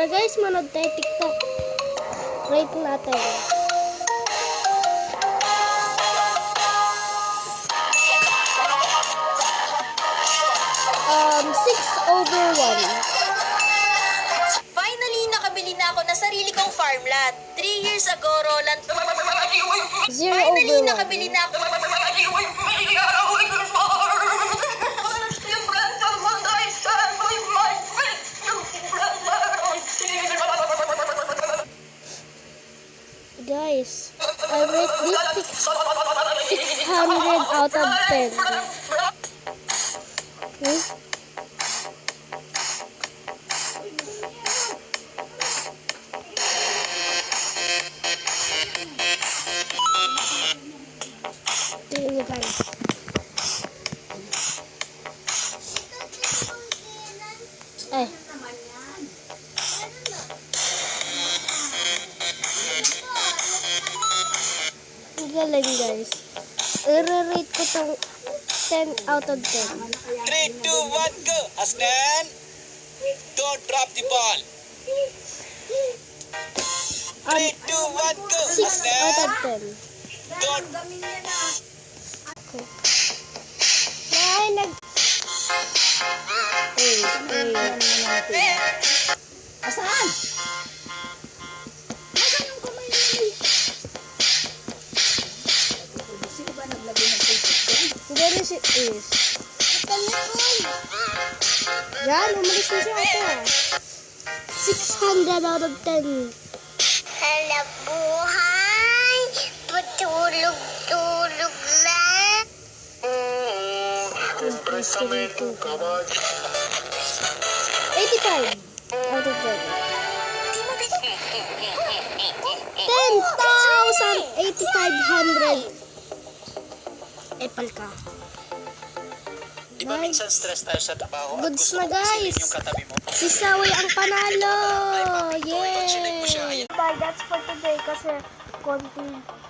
Tara guys, manood tayo TikTok. Rate natin. Six over 1. Finally, nakabili na ako ng sarili kong farmland. 3 years ago, Roland. 0 Finally, over 1. nakabili na ako. Guys, I rate this 600 out of 10. Tingnan nyo guys. Ay. Ang galing guys. I-rate ko tong 10 out of 10. 3, 2, 1, go! Aslan! Don't drop the ball. 3, 2, 1, go! 6 out of 10. Don't. Okay. Ay, Asan? Sino ba naglagay ng Facebook? Ganun si Ace. Yan, umalis na siya ito. 600 out of 10. Hala buhay, patulog-tulog lang. 85 out of 10. 10,8,500. Epal ka. Di ba minsan stress tayo sa trabaho at Goods gusto na, mo pasilin guys. yung katabi mo? Si Saway ang panalo! Chinek mo siya. Yay! Bye, that's for today kasi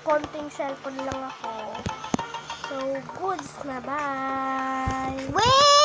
konting cellphone lang ako. So, goods na, bye! Wait!